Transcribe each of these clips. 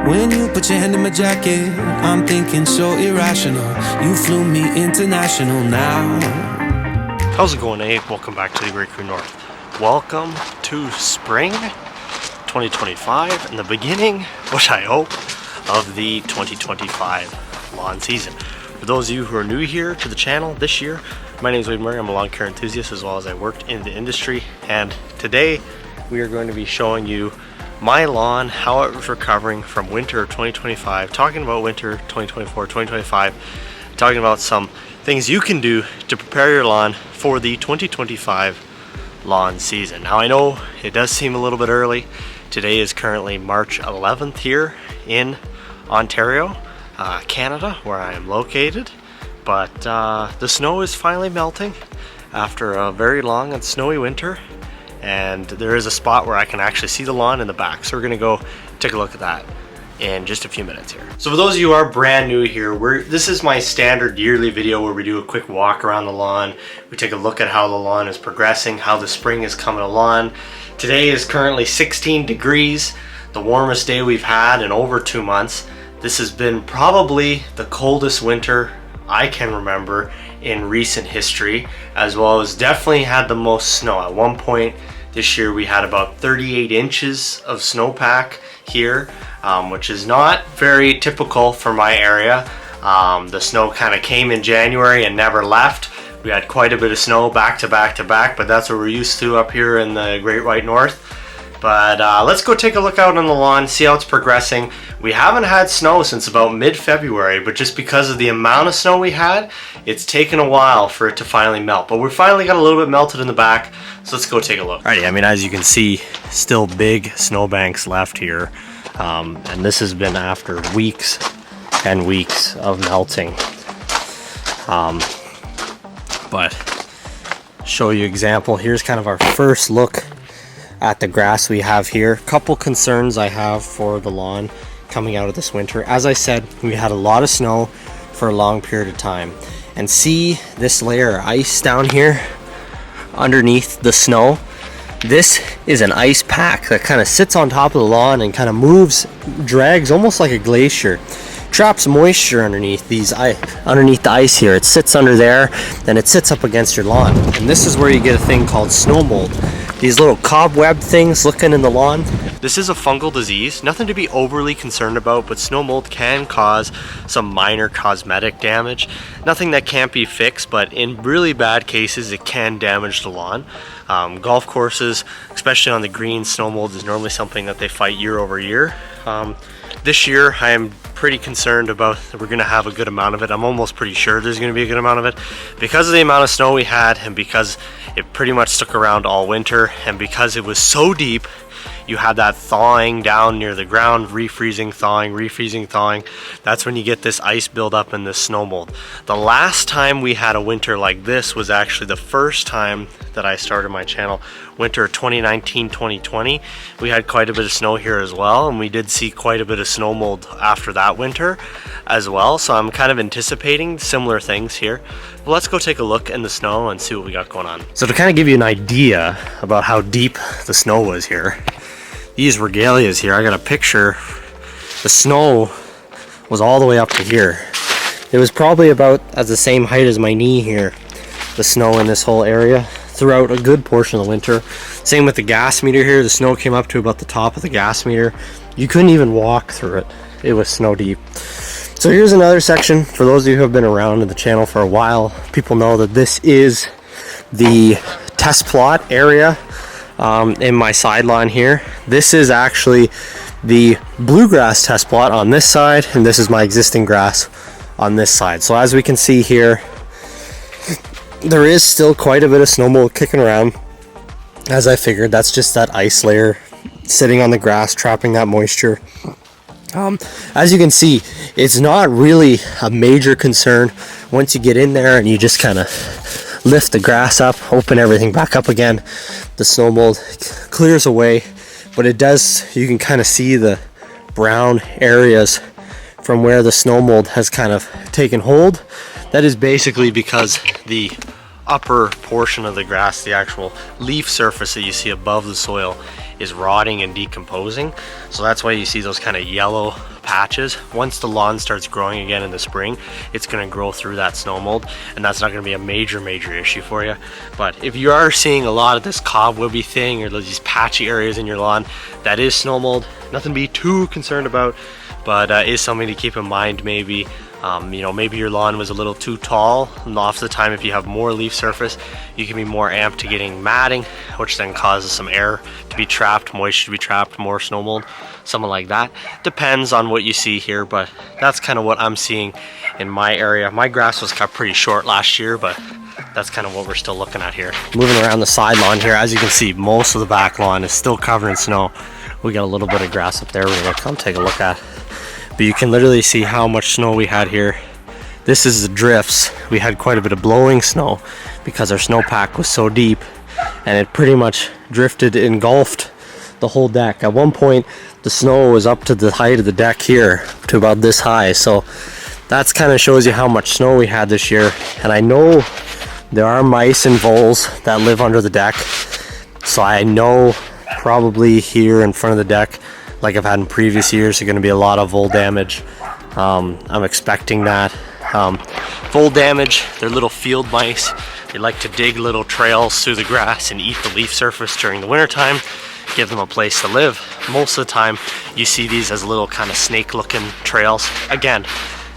When you put your hand in my jacket, I'm thinking so irrational. You flew me international now. How's it going, eh? Welcome back to the Great Crew North. Welcome to spring 2025 and the beginning, which I hope, of the 2025 lawn season. For those of you who are new here to the channel this year, my name is Wade Murray. I'm a lawn care enthusiast as well as I worked in the industry, and today we are going to be showing you my lawn, how it was recovering from winter 2025, talking about winter 2024, 2025, talking about some things you can do to prepare your lawn for the 2025 lawn season. Now I know it does seem a little bit early. Today is currently March 11th here in Ontario, Canada, where I am located, but the snow is finally melting after a very long and snowy winter, and there is a spot where I can actually see the lawn in the back, so we're gonna go take a look at that in just a few minutes here. So for those of you who are brand new here, this is my standard yearly video where we do a quick walk around the lawn. We take a look at how the lawn is progressing, how the spring is coming along. Today is currently 16 degrees, the warmest day we've had in over 2 months. This has been probably the coldest winter I can remember in recent history, as well as definitely had the most snow. At one point this year we had about 38 inches of snowpack here, which is not very typical for my area. The snow kind of came in January and never left. We had quite a bit of snow back to back to back, but that's what we're used to up here in the Great White North. But let's go take a look out on the lawn, see how it's progressing. We haven't had snow since about mid-February, but just because of the amount of snow we had, it's taken a while for it to finally melt. But we finally got a little bit melted in the back, so let's go take a look. Alrighty, I mean, as you can see, still big snowbanks left here. And this has been after weeks and weeks of melting. But show you example, here's kind of our first look at the grass we have here. Couple concerns I have for the lawn coming out of this winter. As I said, we had a lot of snow for a long period of time, and see this layer of ice down here underneath the snow. This is an ice pack that kind of sits on top of the lawn and kind of moves, drags almost like a glacier, traps moisture underneath underneath the ice here. It sits under there, then it sits up against your lawn, and this is where you get a thing called snow mold. These little cobweb things looking in the lawn. This is a fungal disease, nothing to be overly concerned about, but snow mold can cause some minor cosmetic damage. Nothing that can't be fixed, but in really bad cases it can damage the lawn. Golf courses, especially on the green, snow mold is normally something that they fight year over year. This year I am pretty concerned about that we're going to have a good amount of it. I'm almost pretty sure there's going to be a good amount of it because of the amount of snow we had, and because it pretty much stuck around all winter, and because it was so deep. You had that thawing down near the ground, refreezing, thawing, refreezing, thawing. That's when you get this ice buildup and this snow mold. The last time we had a winter like this was actually the first time that I started my channel, winter 2019-2020. We had quite a bit of snow here as well, and we did see quite a bit of snow mold after that winter as well. So I'm kind of anticipating similar things here. But let's go take a look in the snow and see what we got going on. So to kind of give you an idea about how deep the snow was here, these regalias here, I got a picture. The snow was all the way up to here. It was probably about at the same height as my knee here, the snow in this whole area throughout a good portion of the winter. Same with the gas meter here. The snow came up to about the top of the gas meter. You couldn't even walk through it. It was snow deep. So here's another section. For those of you who have been around in the channel for a while, people know that this is the test plot area in my side lawn here. This is actually the bluegrass test plot on this side, and this is my existing grass on this side. So as we can see here, there is still quite a bit of snow mold kicking around. As I figured, that's just that ice layer sitting on the grass, trapping that moisture. As you can see, it's not really a major concern once you get in there and you just kind of lift the grass up, open everything back up again. The snow mold clears away, but it does, you can kind of see the brown areas from where the snow mold has kind of taken hold. That is basically because the upper portion of the grass, the actual leaf surface that you see above the soil, is rotting and decomposing. So that's why you see those kind of yellow patches. Once the lawn starts growing again in the spring, it's going to grow through that snow mold, and that's not going to be a major issue for you. But if you are seeing a lot of this cobwebby thing or these patchy areas in your lawn, that is snow mold. Nothing to be too concerned about, but is something to keep in mind. Maybe you know, maybe your lawn was a little too tall, and off the time if you have more leaf surface, you can be more amped to getting matting, which then causes some air to be trapped, moisture to be trapped, more snow mold, something like that. Depends on what you see here, but that's kind of what I'm seeing in my area. My grass was cut pretty short last year, but that's kind of what we're still looking at here. Moving around the side lawn here, as you can see, most of the back lawn is still covered in snow. We got a little bit of grass up there we're gonna come take a look at. But you can literally see how much snow we had here. This is the drifts. We had quite a bit of blowing snow because our snowpack was so deep, and it pretty much drifted, engulfed the whole deck. At one point, the snow was up to the height of the deck here, to about this high. So that's kind of shows you how much snow we had this year. And I know there are mice and voles that live under the deck. So I know probably here in front of the deck, like I've had in previous years, there's going to be a lot of vole damage. I'm expecting that. Vole damage, they're little field mice. They like to dig little trails through the grass and eat the leaf surface during the wintertime, give them a place to live. Most of the time, you see these as little kind of snake-looking trails. Again,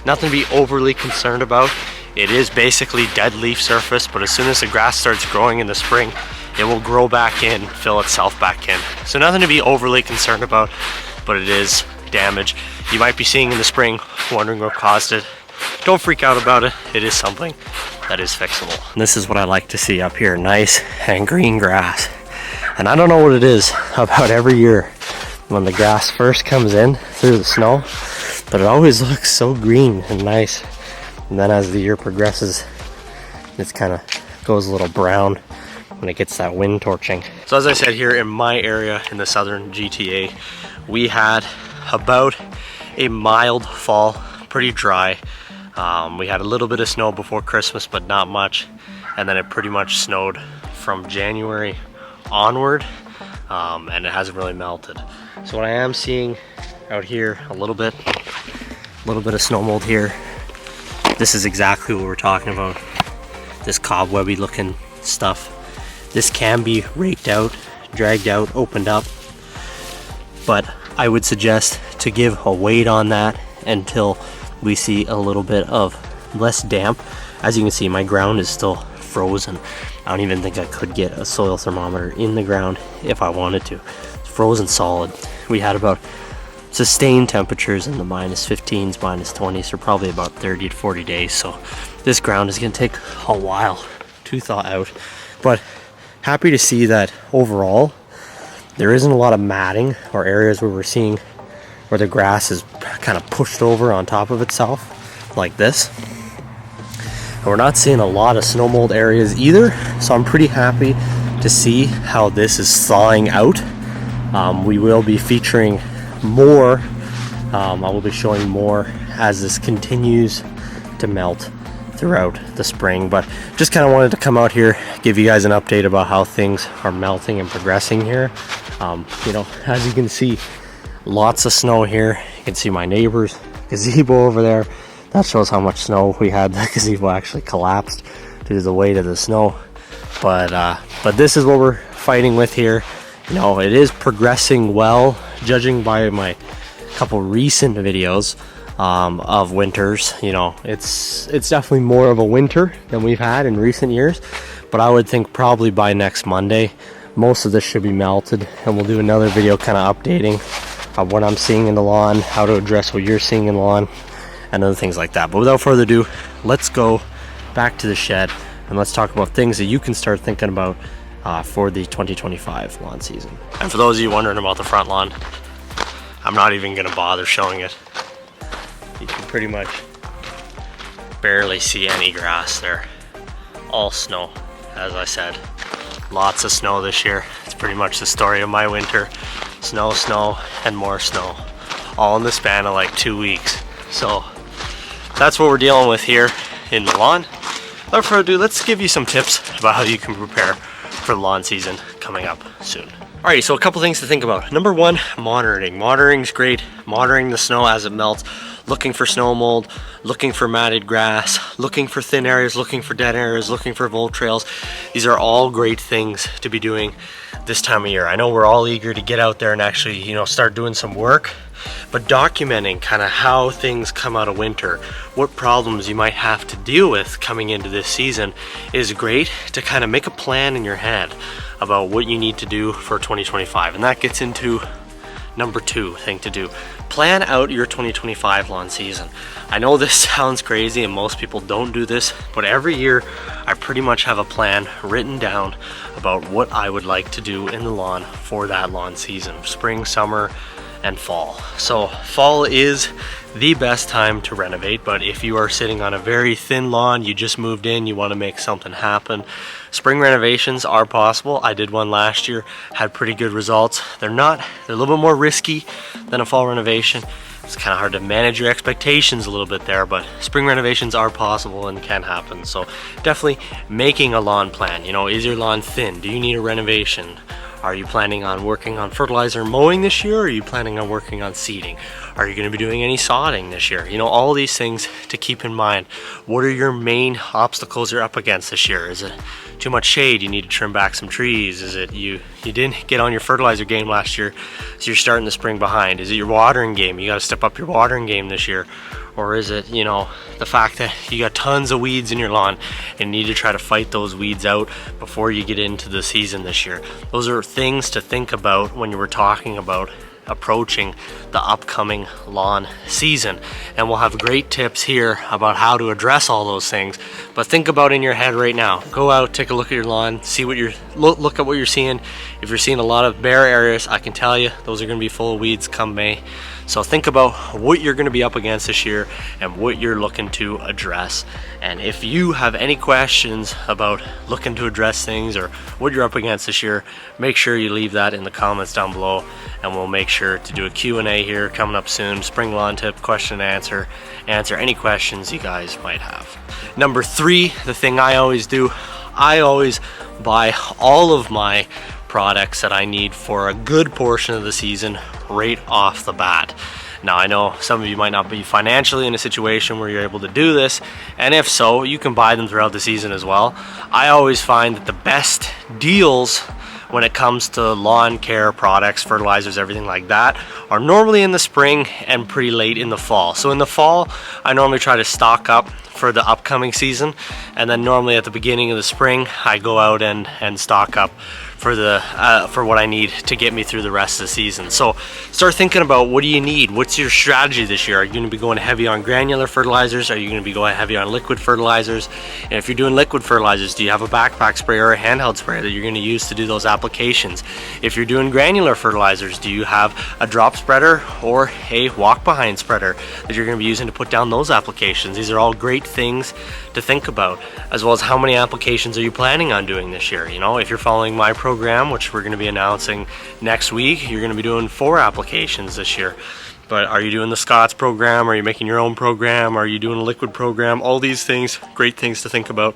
nothing to be overly concerned about. It is basically dead leaf surface, but as soon as the grass starts growing in the spring, it will grow back in, fill itself back in. So nothing to be overly concerned about, but it is damage you might be seeing in the spring, wondering what caused it. Don't freak out about it. It is something that is fixable. And this is what I like to see up here, nice and green grass. And I don't know what it is about every year when the grass first comes in through the snow, but it always looks so green and nice. And then as the year progresses, it's kind of goes a little brown when it gets that wind torching. So as I said, here in my area in the southern GTA, we had about a mild fall, pretty dry. We had a little bit of snow before Christmas, but not much. And then it pretty much snowed from January onward, and it hasn't really melted. So what I am seeing out here, a little bit of snow mold here. This is exactly what we're talking about. This cobwebby looking stuff. This can be raked out, dragged out, opened up, but I would suggest to give a wait on that until we see a little bit of less damp. As you can see, my ground is still frozen. I don't even think I could get a soil thermometer in the ground if I wanted to. It's frozen solid. We had about sustained temperatures in the -15s, -20s for probably about 30 to 40 days. So this ground is going to take a while to thaw out. But happy to see that overall there isn't a lot of matting or areas where we're seeing where the grass is kind of pushed over on top of itself like this. And we're not seeing a lot of snow mold areas either, so I'm pretty happy to see how this is thawing out. We will be featuring more, I will be showing more as this continues to melt throughout the spring, but just kind of wanted to come out here, give you guys an update about how things are melting and progressing here. You know, as you can see, lots of snow here. You can see my neighbor's gazebo over there. That shows how much snow we had. The gazebo actually collapsed due to the weight of the snow. But this is what we're fighting with here. You know, it is progressing well, judging by my couple recent videos of winters. You know, it's definitely more of a winter than we've had in recent years. But I would think probably by next Monday, most of this should be melted, and we'll do another video kind of updating of what I'm seeing in the lawn, how to address what you're seeing in the lawn, and other things like that. But without further ado, let's go back to the shed and let's talk about things that you can start thinking about for the 2025 lawn season. And for those of you wondering about the front lawn, I'm not even going to bother showing it. You can pretty much barely see any grass there. All snow, as I said. Lots of snow this year. It's pretty much the story of my winter. Snow, snow, and more snow. All in the span of like 2 weeks. So that's what we're dealing with here in the lawn. without further ado, let's give you some tips about how you can prepare for the lawn season coming up soon. Alright, so a couple things to think about. Number one, monitoring. Monitoring's great. Monitoring the snow as it melts, looking for snow mold, looking for matted grass, looking for thin areas, looking for dead areas, looking for vole trails. These are all great things to be doing this time of year. I know we're all eager to get out there and actually, start doing some work, but documenting kind of how things come out of winter, what problems you might have to deal with coming into this season is great to kind of make a plan in your head about what you need to do for 2025. And that gets into number two thing to do. Plan out your 2025 lawn season. I know this sounds crazy and most people don't do this, but every year I pretty much have a plan written down about what I would like to do in the lawn for that lawn season, spring, summer, and fall. So fall is the best time to renovate, but if you are sitting on a very thin lawn, you just moved in, you want to make something happen, spring renovations are possible. I did one last year, had pretty good results. They're a little bit more risky than a fall renovation. It's kind of hard to manage your expectations a little bit there, but spring renovations are possible and can happen. So definitely making a lawn plan. Is your lawn thin? Do you need a renovation? Are you planning on working on fertilizer mowing this year, or are you planning on working on seeding? Are you going to be doing any sodding this year? All these things to keep in mind. What are your main obstacles you're up against this year? Is it too much shade? You need to trim back some trees? Is it you didn't get on your fertilizer game last year, so you're starting the spring behind? Is it your watering game? You got to step up your watering game this year. Or is it, the fact that you got tons of weeds in your lawn and need to try to fight those weeds out before you get into the season this year? Those are things to think about when you were talking about approaching the upcoming lawn season. And we'll have great tips here about how to address all those things. But think about in your head right now. Go out, take a look at your lawn, see what look at what you're seeing. If you're seeing a lot of bare areas, I can tell you those are going to be full of weeds come May. So think about what you're going to be up against this year and what you're looking to address. And if you have any questions about looking to address things or what you're up against this year, make sure you leave that in the comments down below, and we'll make sure to do a Q&A here coming up soon. Spring lawn tip, question and answer any questions you guys might have. Number three, the thing I always do, I always buy all of my products that I need for a good portion of the season right off the bat. Now I know some of you might not be financially in a situation where you're able to do this, and if so, you can buy them throughout the season as well. I always find that the best deals when it comes to lawn care products, fertilizers, everything like that, are normally in the spring and pretty late in the fall. So in the fall, I normally try to stock up for the upcoming season, and then normally at the beginning of the spring, I go out and stock up for what I need to get me through the rest of the season. So start thinking about, what do you need? What's your strategy this year? Are you going to be going heavy on granular fertilizers? Are you going to be going heavy on liquid fertilizers? And if you're doing liquid fertilizers, do you have a backpack sprayer or a handheld sprayer that you're going to use to do those applications? If you're doing granular fertilizers, do you have a drop spreader or a walk behind spreader that you're going to be using to put down those applications? These are all great things to think about, as well as how many applications are you planning on doing this year. If you're following my program, which we're going to be announcing next week, you're going to be doing 4 applications this year. But are you doing the Scott's program? Are you making your own program? Are you doing a liquid program? All these things, great things to think about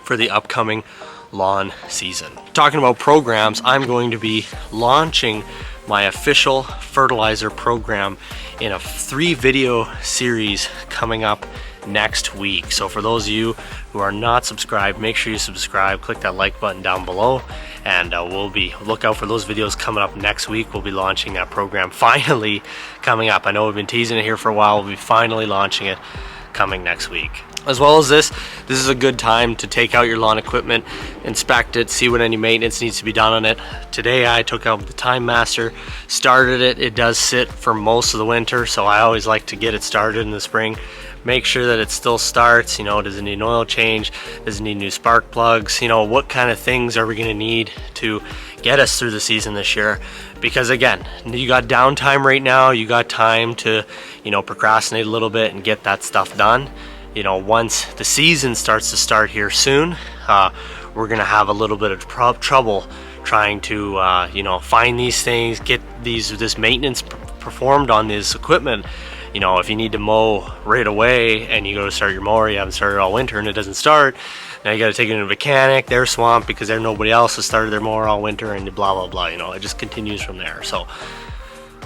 for the upcoming lawn season. Talking about programs, I'm going to be launching my official fertilizer program in a 3-video series coming up next week. So for those of you who are not subscribed, make sure you subscribe, click that like button down below, and look out for those videos coming up next week. We'll be launching that program finally coming up. I know we've been teasing it here for a while. We'll be finally launching it coming next week. As well as this is a good time to take out your lawn equipment, inspect it, see what any maintenance needs to be done on it. Today I took out the Time Master, started it. It does sit for most of the winter, so I always like to get it started in the spring. Make sure that it still starts. Does it need an oil change? Does it need new spark plugs? What kind of things are we going to need to get us through the season this year? Because again, you got downtime right now. You got time to procrastinate a little bit and get that stuff done. Once the season starts to start here soon, we're gonna have a little bit of trouble trying to find these things, get this maintenance performed on this equipment, You know, if you need to mow right away and you go to start your mower, you haven't started all winter and it doesn't start, now you got to take it to a mechanic, they're swamped because there nobody else has started their mower all winter, and blah blah blah. You know, it just continues from there. So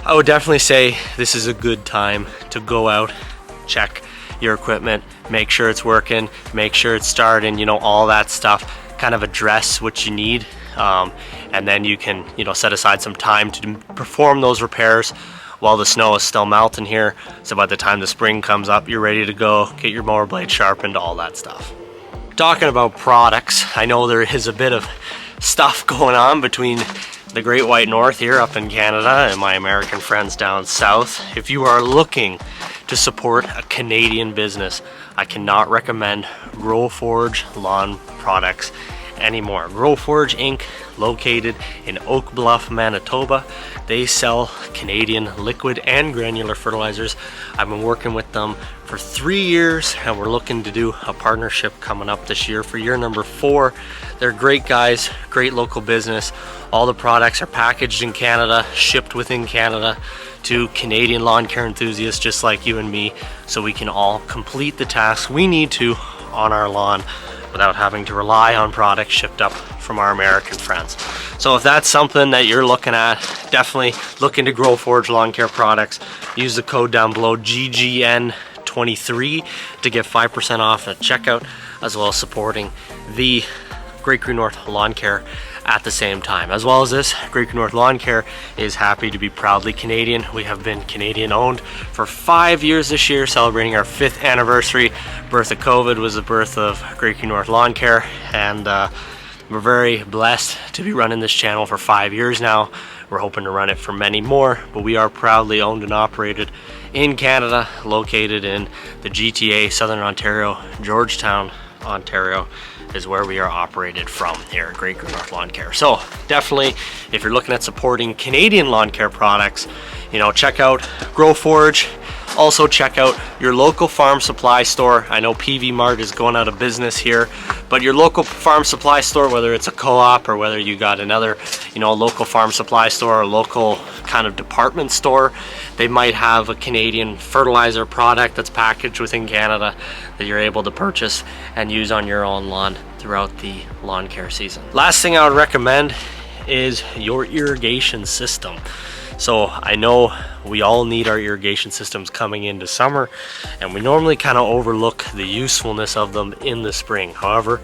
I would definitely say this is a good time to go out, check your equipment, make sure it's working, make sure it's starting, you know, all that stuff, kind of address what you need, and then you can, you know, set aside some time to perform those repairs while the snow is still melting here, so by the time the spring comes up, you're ready to go, get your mower blade sharpened, all that stuff. Talking about products, I know there is a bit of stuff going on between the Great White North here up in Canada and my American friends down south. If you are looking to support a Canadian business, I cannot recommend Growforge lawn products anymore. Growforge Inc., located in Oak Bluff, Manitoba. They sell Canadian liquid and granular fertilizers. I've been working with them for 3 years, and we're looking to do a partnership coming up this year for year number 4. They're great guys, great local business. All the products are packaged in Canada, shipped within Canada to Canadian lawn care enthusiasts just like you and me, so we can all complete the tasks we need to on our lawn without having to rely on products shipped up from our American friends. So if that's something that you're looking at, definitely look into Growforge lawn care products. Use the code down below, GGN23, to get 5% off at checkout, as well as supporting the Great Green North Lawn Care at the same time. As well as this, Great Green North Lawn Care is happy to be proudly Canadian. We have been Canadian owned for 5 years this year, celebrating our 5th anniversary. Birth of COVID was the birth of Great Green North Lawn Care, and we're very blessed to be running this channel for 5 years now. We're hoping to run it for many more, but we are proudly owned and operated in Canada, located in the GTA, Southern Ontario. Georgetown, Ontario is where we are operated from here at Great Green North Lawn Care. So definitely, if you're looking at supporting Canadian lawn care products, you know, check out Growforge. Also check out your local farm supply store. I know PV Mart is going out of business here, but your local farm supply store, whether it's a co-op or whether you got another, you know, local farm supply store or local kind of department store, they might have a Canadian fertilizer product that's packaged within Canada that you're able to purchase and use on your own lawn throughout the lawn care season. Last thing I would recommend is your irrigation system. So I know we all need our irrigation systems coming into summer, and we normally kind of overlook the usefulness of them in the spring. However,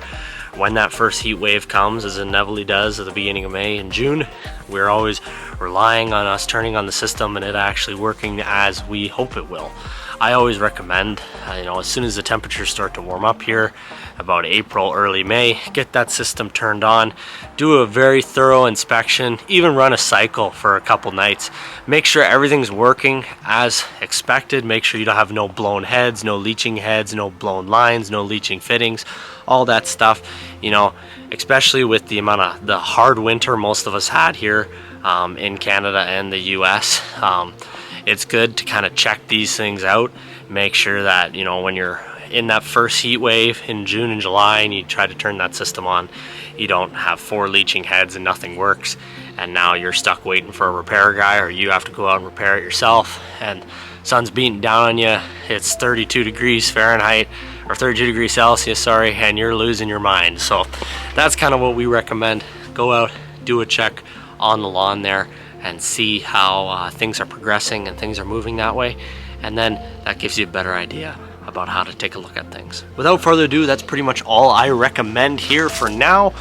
when that first heat wave comes, as it inevitably does at the beginning of May and June, we're always relying on us turning on the system and it actually working as we hope it will. I always recommend, you know, as soon as the temperatures start to warm up here, about April, early May, get that system turned on, do a very thorough inspection, even run a cycle for a couple nights. Make sure everything's working as expected. Make sure you don't have no blown heads, no leaching heads, no blown lines, no leaching fittings, all that stuff. You know, especially with the amount of the hard winter most of us had here in Canada and the US. It's good to kind of check these things out. Make sure that, you know, when you're in that first heat wave in June and July and you try to turn that system on, you don't have 4 leaching heads and nothing works, and now you're stuck waiting for a repair guy, or you have to go out and repair it yourself, and sun's beating down on you. It's 32 degrees Fahrenheit, or 32 degrees Celsius, sorry, and you're losing your mind. So that's kind of what we recommend. Go out, do a check on the lawn there, and see how things are progressing and things are moving that way, and then that gives you a better idea about how to take a look at things. Without further ado, that's pretty much all I recommend here for now.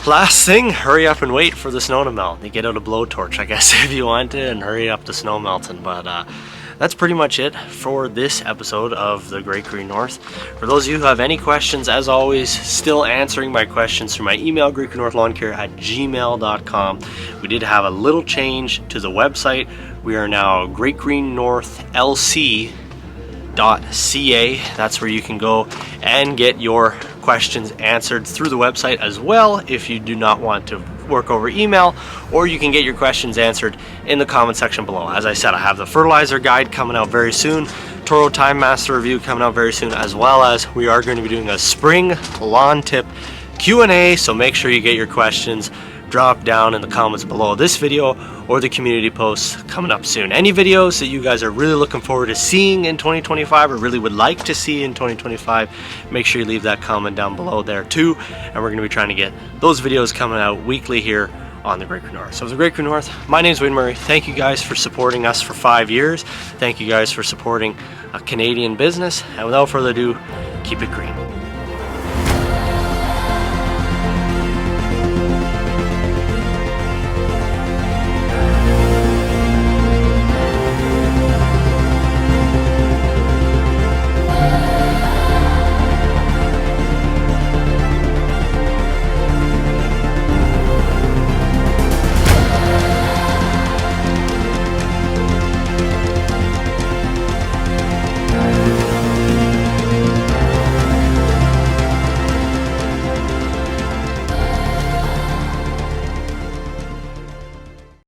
Last thing, hurry up and wait for the snow to melt. You get out a blowtorch, I guess, if you want to, and hurry up the snow melting. But that's pretty much it for this episode of the Great Green North. For those of you who have any questions, as always, still answering my questions through my email, greatgreennorthlawncare@gmail.com. We did have a little change to the website. We are now greatgreennorthlc.ca. That's where you can go and get your questions answered through the website as well, if you do not want to work over email, or you can get your questions answered in the comment section below. As I said, I have the fertilizer guide coming out very soon, Toro Time Master review coming out very soon, as well as we are going to be doing a spring lawn tip Q&A, so make sure you get your questions drop down in the comments below this video or the community posts coming up soon. Any videos that you guys are really looking forward to seeing in 2025 or really would like to see in 2025, make sure you leave that comment down below there too, and we're going to be trying to get those videos coming out weekly here on the Great Crew North. So the Great Crew North, my name is Wayne Murray. Thank you guys for supporting us for 5 years. Thank you guys for supporting a Canadian business, and without further ado, keep it green.